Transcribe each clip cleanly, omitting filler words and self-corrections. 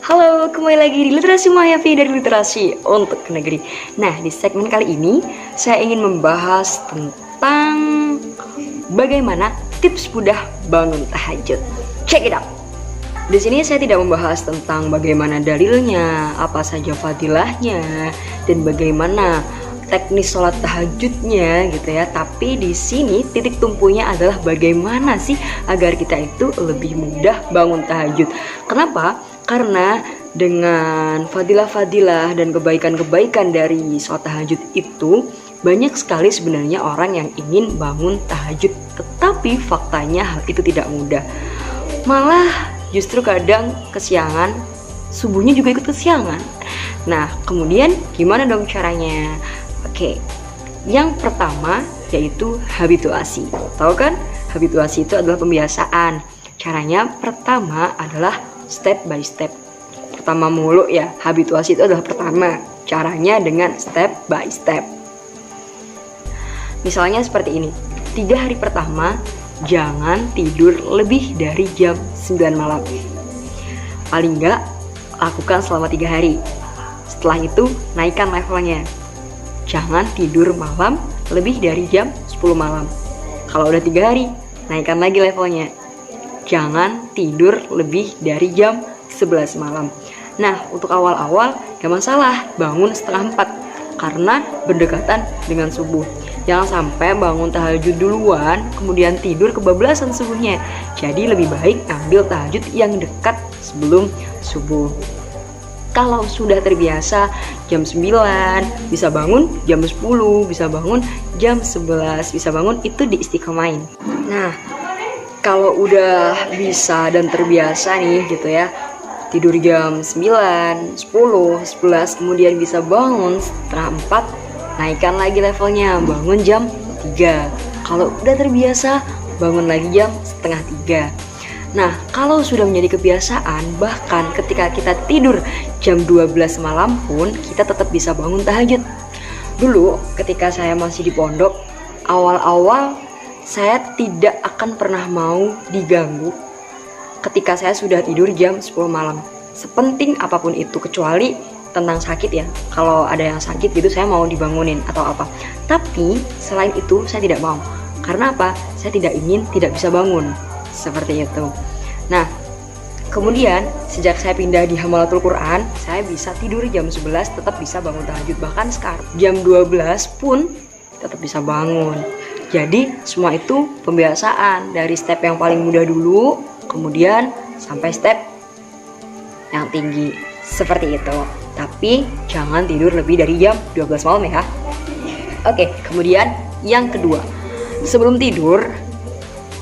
Halo, kembali lagi di Literasi Mahayafi dari Literasi untuk Negeri. Nah, di segmen kali ini saya ingin membahas tentang bagaimana tips mudah bangun tahajud. Check it out. Di sini saya tidak membahas tentang bagaimana dalilnya, apa saja fadilahnya, dan bagaimana teknis sholat tahajudnya gitu ya. Tapi di sini titik tumpunya adalah bagaimana sih agar kita itu lebih mudah bangun tahajud. Kenapa? Karena dengan fadilah-fadilah dan kebaikan-kebaikan dari sholat tahajud itu banyak sekali sebenarnya orang yang ingin bangun tahajud, tetapi faktanya hal itu tidak mudah. Malah justru kadang kesiangan, subuhnya juga ikut kesiangan. Nah, kemudian gimana dong caranya? Oke, yang pertama yaitu habituasi. Tahu kan? Habituasi itu adalah pembiasaan. Caranya pertama adalah step by step. Pertama mulu ya, habituasi itu adalah pertama. Caranya dengan step by step. Misalnya seperti ini. 3 hari pertama jangan tidur lebih dari jam 9 malam. Paling enggak lakukan selama 3 hari. Setelah itu naikkan levelnya. Jangan tidur malam lebih dari jam 10 malam. Kalau udah 3 hari, naikkan lagi levelnya. Jangan tidur lebih dari jam 11 malam. Nah, untuk awal-awal gak masalah bangun setengah 4 karena berdekatan dengan subuh. Jangan sampai bangun tahajud duluan kemudian tidur kebablasan subuhnya. Jadi lebih baik ambil tahajud yang dekat sebelum subuh. Kalau sudah terbiasa jam 9 bisa bangun jam 10, bisa bangun jam 11, bisa bangun itu diistiqomahin. Nah, kalau udah bisa dan terbiasa nih gitu ya, tidur jam 9, 10, 11 kemudian bisa bangun setengah 4, naikkan lagi levelnya, bangun jam 3. Kalau udah terbiasa, bangun lagi jam setengah 3. Nah, kalau sudah menjadi kebiasaan, bahkan ketika kita tidur jam 12 malam pun kita tetap bisa bangun tahajud. Dulu ketika saya masih di pondok, awal-awal saya tidak akan pernah mau diganggu ketika saya sudah tidur jam 10 malam. Sepenting apapun itu, kecuali tentang sakit ya. Kalau ada yang sakit gitu saya mau dibangunin atau apa. Tapi selain itu saya tidak mau. Karena apa? Saya tidak ingin tidak bisa bangun. Seperti itu. Nah, kemudian sejak saya pindah di Hamalatul Quran, saya bisa tidur jam 11 tetap bisa bangun tahajud. Bahkan sekarang jam 12 pun tetap bisa bangun. Jadi semua itu pembiasaan dari step yang paling mudah dulu, kemudian sampai step yang tinggi. Seperti itu. Tapi jangan tidur lebih dari jam 12 malam ya. Oke, kemudian yang kedua, sebelum tidur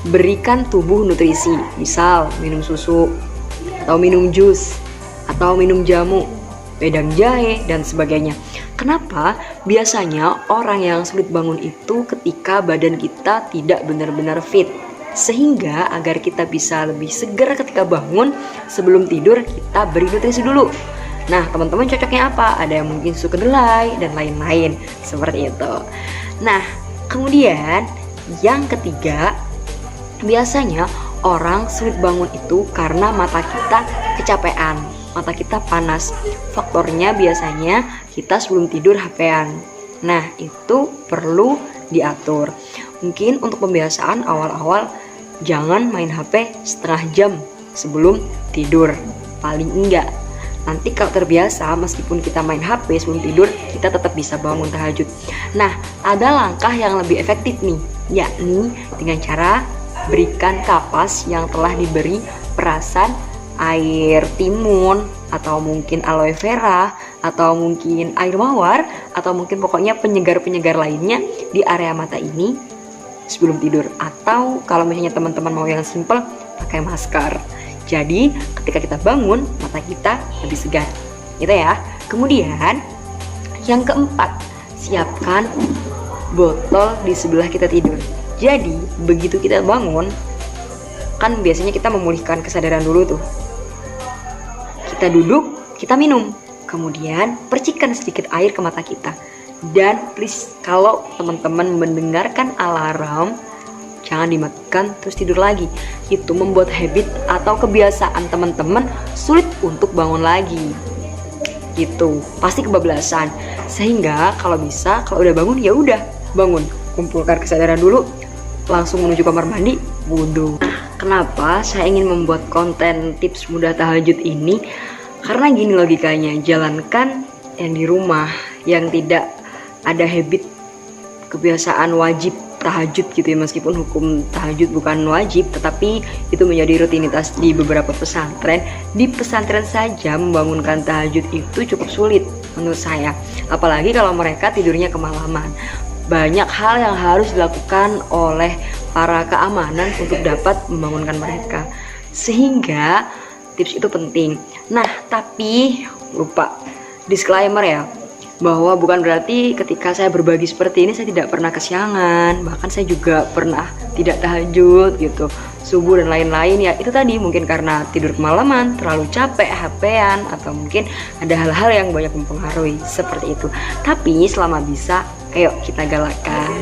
berikan tubuh nutrisi. Misal minum susu, atau minum jus, atau minum jamu, wedang jahe, dan sebagainya. Kenapa? Biasanya orang yang sulit bangun itu ketika badan kita tidak benar-benar fit. Sehingga agar kita bisa lebih segar ketika bangun, sebelum tidur kita beri nutrisi dulu. Nah, teman-teman cocoknya apa? Ada yang mungkin susu kedelai dan lain-lain. Seperti itu. Nah, kemudian yang ketiga, biasanya orang sulit bangun itu karena mata kita kecapean, mata kita panas. Faktornya biasanya kita sebelum tidur HP-an. Nah, itu perlu diatur. Mungkin untuk pembiasaan awal-awal jangan main HP setengah jam sebelum tidur. Paling enggak. Nanti kalau terbiasa meskipun kita main HP sebelum tidur, kita tetap bisa bangun tahajud. Nah, ada langkah yang lebih efektif nih, yakni dengan cara berikan kapas yang telah diberi perasan air timun, atau mungkin aloe vera, atau mungkin air mawar, atau mungkin pokoknya penyegar-penyegar lainnya di area mata ini sebelum tidur. Atau kalau misalnya teman-teman mau yang simple, pakai masker. Jadi ketika kita bangun, mata kita lebih segar gitu ya. Kemudian yang keempat, siapkan botol di sebelah kita tidur. Jadi begitu kita bangun, kan biasanya kita memulihkan kesadaran dulu tuh. Kita duduk, kita minum, kemudian percikan sedikit air ke mata kita. Dan please, kalau teman-teman mendengarkan alarm, jangan dimatikan terus tidur lagi. Itu membuat habit atau kebiasaan teman-teman sulit untuk bangun lagi. Gitu, pasti kebablasan. Sehingga kalau bisa, kalau udah bangun ya udah bangun, kumpulkan kesadaran dulu, langsung menuju kamar mandi, wudhu. Kenapa saya ingin membuat konten tips mudah tahajud ini? Karena gini logikanya, jalankan yang di rumah yang tidak ada habit kebiasaan wajib tahajud gitu ya, meskipun hukum tahajud bukan wajib, tetapi itu menjadi rutinitas di beberapa pesantren. Di pesantren saja membangunkan tahajud itu cukup sulit menurut saya, apalagi kalau mereka tidurnya kemalaman. Banyak hal yang harus dilakukan oleh para keamanan untuk dapat membangunkan mereka, sehingga tips itu penting. Nah, tapi lupa disclaimer ya, bahwa bukan berarti ketika saya berbagi seperti ini saya tidak pernah kesiangan. Bahkan saya juga pernah tidak tahajud gitu, subuh dan lain-lain ya. Itu tadi mungkin karena tidur kemalaman, terlalu capek, HP-an, atau mungkin ada hal-hal yang banyak mempengaruhi seperti itu. Tapi selama bisa, ayo kita galakkan.